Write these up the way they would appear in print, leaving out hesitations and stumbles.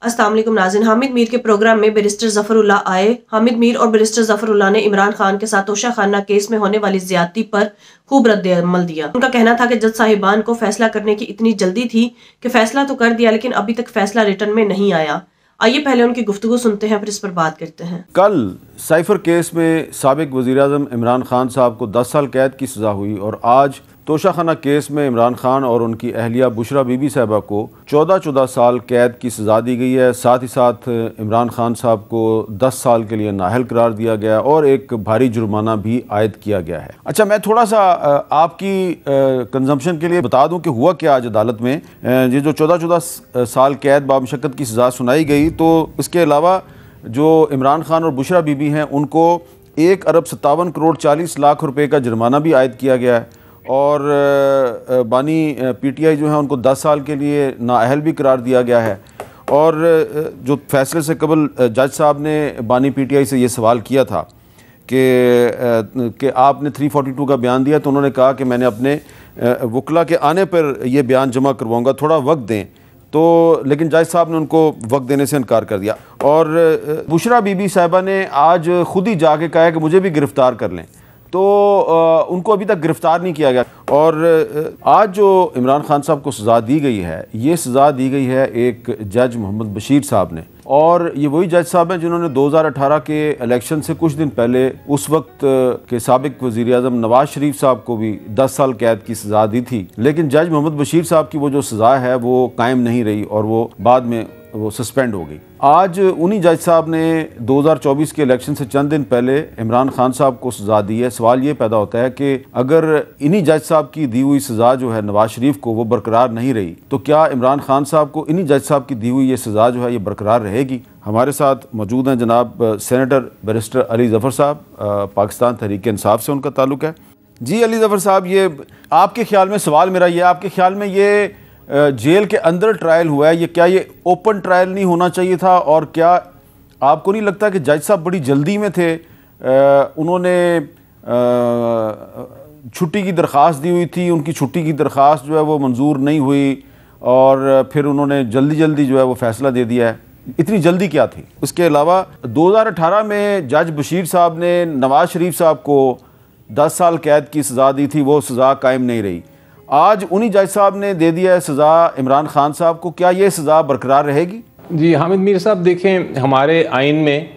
अस्सलाम वालेकुम नाज़रीन, हामिद मीर के प्रोग्राम में बैरिस्टर ज़फ़रुल्लाह आए। हामिद मीर और बैरिस्टर ज़फ़रुल्लाह ने इमरान खान के साथ तोशा खाना केस में होने वाली ज्यादती पर खूब रद्द-ए-अमल दिया। उनका कहना था कि जज साहिबान को फैसला करने की इतनी जल्दी थी कि फैसला तो कर दिया लेकिन अभी तक फैसला रिटर्न में नहीं आया। आइए पहले उनकी गुफ्तगू सुनते हैं, फिर इस पर बात करते हैं। कल साइफर केस में साबिक वज़ीर-ए-आज़म इमरान खान साहब को 10 साल कैद की सज़ा हुई और आज तोशाखाना केस में इमरान खान और उनकी अहलिया बुशरा बीबी साहिबा को 14 साल कैद की सज़ा दी गई है। साथ ही साथ इमरान खान साहब को 10 साल के लिए नाअहल करार दिया गया और एक भारी जुर्माना भी आयद किया गया है। अच्छा, मैं थोड़ा सा आपकी कंजम्पशन के लिए बता दूं कि हुआ क्या आज अदालत में। ये जो 14 साल कैद बामशक्कत की सज़ा सुनाई गई, तो इसके अलावा जो इमरान खान और बुशरा बीबी हैं उनको 1 अरब 57 करोड़ 40 लाख रुपए का जुर्माना भी आयद किया गया है और बानी पीटीआई जो है उनको 10 साल के लिए नाअहल भी करार दिया गया है। और जो फैसले से कबल जज साहब ने बानी पीटीआई से ये सवाल किया था कि आपने 342 का बयान दिया, तो उन्होंने कहा कि मैंने अपने वकला के आने पर यह बयान जमा करवाऊँगा, थोड़ा वक्त दें। तो लेकिन जज साहब ने उनको वक्त देने से इनकार कर दिया और बुशरा बीबी साहिबा ने आज खुद ही जाके कहा है कि मुझे भी गिरफ़्तार कर लें, तो उनको अभी तक गिरफ़्तार नहीं किया गया। और आज जो इमरान खान साहब को सज़ा दी गई है, ये सज़ा दी गई है एक जज मोहम्मद बशीर साहब ने, और ये वही जज साहब हैं जिन्होंने 2018 के इलेक्शन से कुछ दिन पहले उस वक्त के साबिक वज़ीर-ए-आज़म नवाज शरीफ साहब को भी 10 साल कैद की सज़ा दी थी। लेकिन जज मोहम्मद बशीर साहब की वो जो सज़ा है वो कायम नहीं रही और वो बाद में वो सस्पेंड हो गई। आज उन्हीं जज साहब ने 2024 के इलेक्शन से चंद दिन पहले इमरान खान साहब को सज़ा दी है। सवाल ये पैदा होता है कि अगर इन्हीं जज साहब की दी हुई सज़ा जो है नवाज शरीफ को वो बरकरार नहीं रही, तो क्या इमरान खान साहब को इन्हीं जज साहब की दी हुई ये सज़ा जो है ये बरकरार रहेगी? हमारे साथ मौजूद हैं जनाब सेनेटर बैरिस्टर अली ज़फ़र साहब, पाकिस्तान तहरीक इंसाफ से उनका ताल्लुक़ है। जी अली ज़फ़र साहब, ये आपके ख्याल में, सवाल मेरा ये, आपके ख्याल में ये जेल के अंदर ट्रायल हुआ है, ये क्या ये ओपन ट्रायल नहीं होना चाहिए था? और क्या आपको नहीं लगता कि जज साहब बड़ी जल्दी में थे? उन्होंने छुट्टी की दरख्वास्त दी हुई थी, उनकी छुट्टी की दरख्वास्त जो है वो मंजूर नहीं हुई और फिर उन्होंने जल्दी जो है वो फैसला दे दिया है। इतनी जल्दी क्या थी? उसके अलावा 2018 में जज बशीर साहब ने नवाज शरीफ साहब को 10 साल कैद की सज़ा दी थी, वो सज़ा कायम नहीं रही। आज उन्हीं जज साहब ने दे दिया है सज़ा इमरान खान साहब को, क्या ये सज़ा बरकरार रहेगी? जी हामिद मीर साहब, देखें हमारे आइन में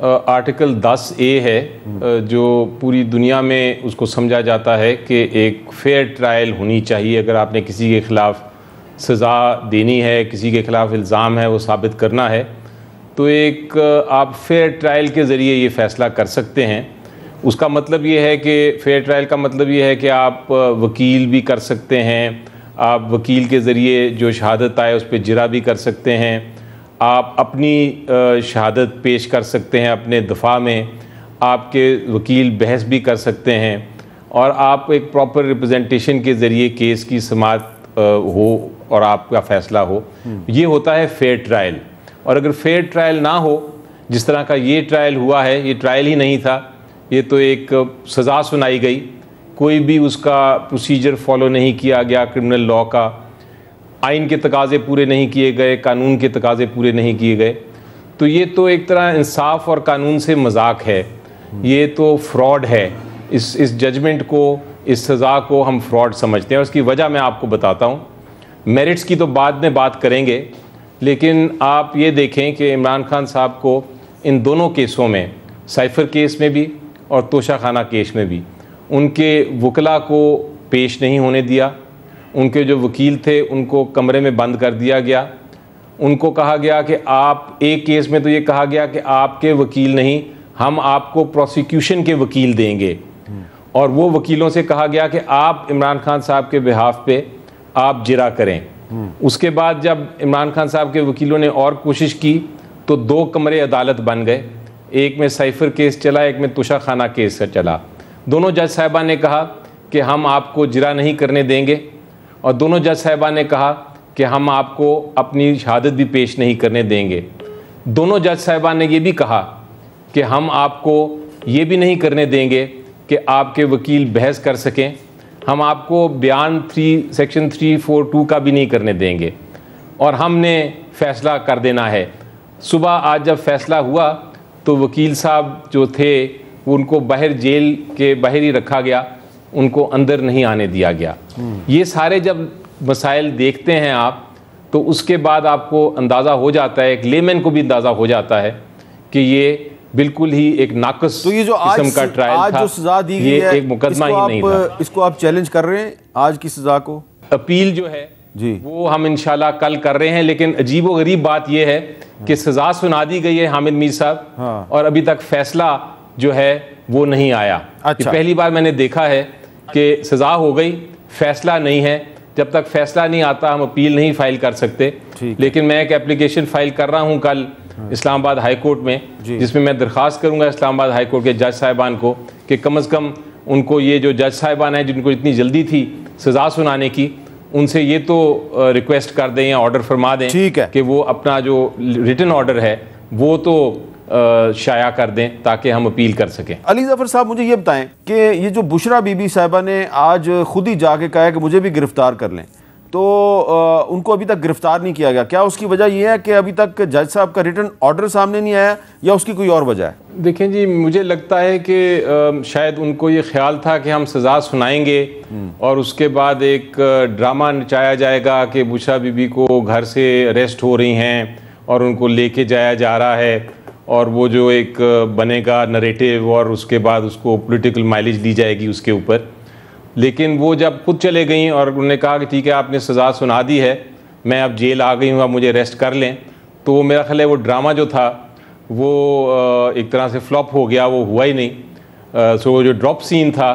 आर्टिकल 10A है जो पूरी दुनिया में उसको समझा जाता है कि एक फ़ेयर ट्रायल होनी चाहिए। अगर आपने किसी के ख़िलाफ़ सज़ा देनी है, किसी के ख़िलाफ़ इल्ज़ाम है वो साबित करना है, तो एक आप फेयर ट्रायल के ज़रिए ये फ़ैसला कर सकते हैं। उसका मतलब ये है कि फ़ेयर ट्रायल का मतलब ये है कि आप वकील भी कर सकते हैं, आप वकील के ज़रिए जो शहादत आए उस पर जिरा भी कर सकते हैं, आप अपनी शहादत पेश कर सकते हैं अपने दफ़ा में, आपके वकील बहस भी कर सकते हैं और आप एक प्रॉपर रिप्रेजेंटेशन के ज़रिए केस की समाअत हो और आपका फ़ैसला हो। ये होता है फ़ेयर ट्रायल। और अगर फ़ेयर ट्रायल ना हो, जिस तरह का ये ट्रायल हुआ है, ये ट्रायल ही नहीं था, ये तो एक सज़ा सुनाई गई, कोई भी उसका प्रोसीजर फॉलो नहीं किया गया, क्रिमिनल लॉ का आइन के तकाज़े पूरे नहीं किए गए, कानून के तकाज़े पूरे नहीं किए गए, तो ये तो एक तरह इंसाफ और कानून से मजाक है, ये तो फ्रॉड है। इस जजमेंट को, इस सज़ा को हम फ्रॉड समझते हैं और उसकी वजह मैं आपको बताता हूँ। मेरिट्स की तो बाद में बात करेंगे, लेकिन आप ये देखें कि इमरान खान साहब को इन दोनों केसों में, साइफर केस में भी और तोशाखाना केस में भी, उनके वकला को पेश नहीं होने दिया। उनके जो वकील थे उनको कमरे में बंद कर दिया गया। उनको कहा गया कि आप, एक केस में तो ये कहा गया कि आपके वकील नहीं, हम आपको प्रोसिक्यूशन के वकील देंगे, और वो वकीलों से कहा गया कि आप इमरान खान साहब के बिहाफ पे आप जिरा करें। उसके बाद जब इमरान खान साहब के वकीलों ने और कोशिश की तो 2 कमरे अदालत बन गए, एक में साइफर केस चला, एक में तोशाखाना केस चला। दोनों जज साहिबा ने कहा कि हम आपको जिरा नहीं करने देंगे और दोनों जज साहिबा ने कहा कि हम आपको अपनी शहादत भी पेश नहीं करने देंगे। दोनों जज साहिबा ने ये भी कहा कि हम आपको ये भी नहीं करने देंगे कि आपके वकील बहस कर सकें, हम आपको बयान सेक्शन 342 का भी नहीं करने देंगे, और हमने फ़ैसला कर देना है। सुबह आज जब फ़ैसला हुआ तो वकील साहब जो थे वो उनको बाहर जेल के बाहर ही रखा गया, उनको अंदर नहीं आने दिया गया। ये सारे जब मसाइल देखते हैं आप तो उसके बाद आपको अंदाज़ा हो जाता है, एक लेमैन को भी अंदाज़ा हो जाता है कि ये बिल्कुल ही एक नाकस तो ये जो किस्म का ट्रायल आज था, जो सजा दी गई ये है, एक मुकदमा ही नहीं था। इसको आप चैलेंज कर रहे हैं आज की सजा को? अपील जो है जी वो हम इंशाल्लाह कल कर रहे हैं, लेकिन अजीब व गरीब बात यह है कि सजा सुना दी गई है हामिद मीर साहब, हाँ। और अभी तक फैसला जो है वो नहीं आया। अच्छा। ये पहली बार मैंने देखा है कि सजा हो गई, फैसला नहीं है। जब तक फैसला नहीं आता हम अपील नहीं फाइल कर सकते। लेकिन मैं एक एप्लीकेशन फाइल कर रहा हूँ कल इस्लामाबाद हाई कोर्ट में, जिसमें मैं दरख्वास्त करूँगा इस्लामाबाद हाई कोर्ट के जज साहिबान को कि कम अज़ कम उनको ये जो जज साहिबान हैं जिनको इतनी जल्दी थी सज़ा सुनाने की, उनसे ये तो रिक्वेस्ट कर दें या ऑर्डर फरमा दें कि वो अपना जो रिटन ऑर्डर है वो तो शाया कर दें ताकि हम अपील कर सकें। अली ज़फ़र साहब मुझे ये बताएं कि ये जो बुशरा बीबी साहिबा ने आज खुद ही जाके कहा है कि मुझे भी गिरफ्तार कर लें, तो उनको अभी तक गिरफ्तार नहीं किया गया, क्या उसकी वजह यह है कि अभी तक जज साहब का रिटन ऑर्डर सामने नहीं आया या उसकी कोई और वजह है? देखें जी, मुझे लगता है कि शायद उनको ये ख्याल था कि हम सज़ा सुनाएंगे और उसके बाद एक ड्रामा नचाया जाएगा कि बुशरा बीबी को घर से अरेस्ट हो रही हैं और उनको लेके जाया जा रहा है, और वो जो एक बनेगा नरेटिव और उसके बाद उसको पॉलिटिकल माइलेज दी जाएगी उसके ऊपर। लेकिन वो जब खुद चले गई और उन्होंने कहा कि ठीक है आपने सज़ा सुना दी है, मैं अब जेल आ गई हूँ, अब मुझे अरेस्ट कर लें, तो मेरा ख्याल है वो ड्रामा जो था वो एक तरह से फ्लॉप हो गया, वो हुआ ही नहीं। सो जो ड्रॉप सीन था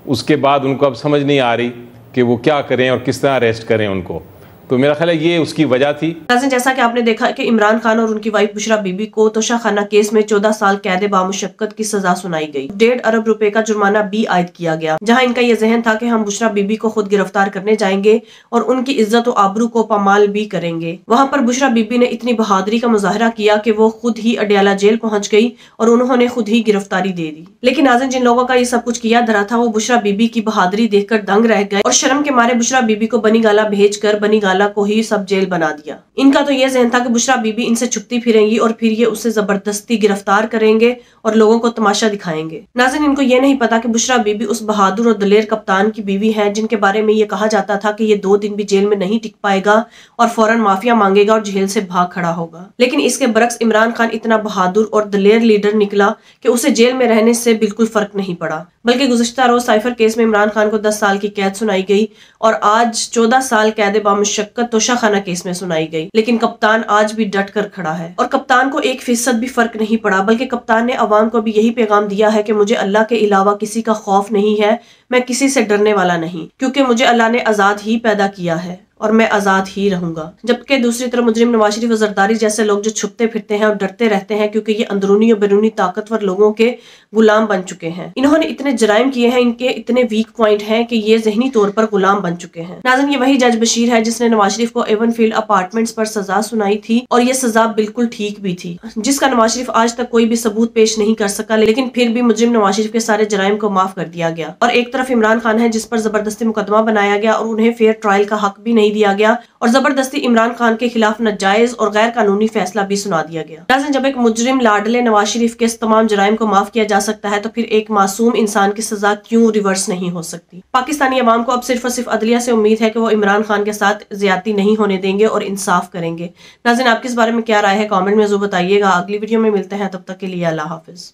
उसके बाद उनको अब समझ नहीं आ रही कि वो क्या करें और किस तरह अरेस्ट करें उनको, तो मेरा ख्याल है ये उसकी वजह थी। जैसा कि आपने देखा कि इमरान खान और उनकी वाइफ बुशरा बीबी को तोशाखाना केस में 14 साल कैद बामुशक्कत की सजा सुनाई गई। 1.5 अरब रुपए का जुर्माना भी आयद किया गया, जहां इनका यह जहन था कि हम बुशरा बीबी को खुद गिरफ्तार करने जाएंगे और उनकी इज्जत और आबरू को पामाल भी करेंगे। वहां पर बुशरा बीबी ने इतनी बहादुरी का मुजाहरा किया कि वो खुद ही अडयाला जेल पहुंच गई और उन्होंने खुद ही गिरफ्तारी दे दी। लेकिन नाज़रीन, जिन लोगों का ये सब कुछ किया धरा था वो बुशरा बीबी की बहादुरी देखकर दंग रह गए और शर्म के मारे बुशरा बीबी को बनी गाला भेज कर बनी गाला को ही सब जेल बना दिया। इनका तो यह जहन था कि बुशरा बीबी इनसे छुपती फिरेंगी और फिर ये उसे जबरदस्ती गिरफ्तार करेंगे और लोगों को तमाशा दिखाएंगे। नाज़रीन, इनको ये नहीं पता कि बुशरा बीबी उस बहादुर और दलेर कप्तान की बीवी है जिनके बारे में ये कहा जाता था कि ये 2 दिन भी जेल में नहीं टिक पाएगा और फौरन माफिया मांगेगा और जेल से भाग खड़ा होगा। लेकिन इसके बरक्स इमरान खान इतना बहादुर और दलेर लीडर निकला कि उसे जेल में रहने से बिल्कुल फर्क नहीं पड़ा, बल्कि गुज़िश्ता रोज साइफर केस में इमरान खान को 10 साल की कैद सुनाई गई और आज 14 साल कैद बामुशक्कत तोशाखाना केस में सुनाई गई। लेकिन कप्तान आज भी डट कर खड़ा है और कप्तान को 1% भी फर्क नहीं पड़ा, बल्कि कप्तान ने अवाम को भी यही पैगाम दिया है कि मुझे अल्लाह के अलावा किसी का खौफ नहीं है, मैं किसी से डरने वाला नहीं, क्योंकि मुझे अल्लाह ने आजाद ही पैदा किया है और मैं आजाद ही रहूंगा। जबकि दूसरी तरफ मुजरिम नवाज शरीफ और जरदारी जैसे लोग जो छुपते फिरते हैं और डरते रहते हैं क्योंकि ये अंदरूनी और बैरूनी ताकतवर लोगों के गुलाम बन चुके हैं। इन्होंने इतने जराइम किए हैं, इनके इतने वीक पॉइंट हैं कि ये ज़हनी तौर पर गुलाम बन चुके हैं। नाज़रीन, ये वही जज बशीर है जिसने नवाज शरीफ को एवनफील्ड अपार्टमेंट्स पर सजा सुनाई थी और ये सजा बिल्कुल ठीक भी थी, जिसका नवाज शरीफ आज तक कोई भी सबूत पेश नहीं कर सका, लेकिन फिर भी मुजरिम नवाज शरीफ के सारे जराइम को माफ कर दिया गया। और एक तरफ इमरान खान है जिस पर जबरदस्ती मुकदमा बनाया गया और उन्हें फेयर ट्रायल का हक भी नहीं दिया गया और जबरदस्ती इमरान खान के खिलाफ नाजायज और गैर कानूनी फैसला भी सुना दिया गया। नाज़रीन, जब एक मुजरिम लाडले नवाज शरीफ के तमाम जराइम को माफ किया जा सकता है तो फिर एक मासूम इंसान की सजा क्यों रिवर्स नहीं हो सकती? पाकिस्तानी अवाम को अब सिर्फ और सिर्फ अदलिया से उम्मीद है कि वो इमरान खान के साथ ज्यादती नहीं होने देंगे और इंसाफ करेंगे। नाज़रीन, आपकी इस बारे में क्या राय है? कमेंट में जरूर बताइएगा। अगली वीडियो में मिलते हैं, तब तक के लिए अल्लाह हाफिज।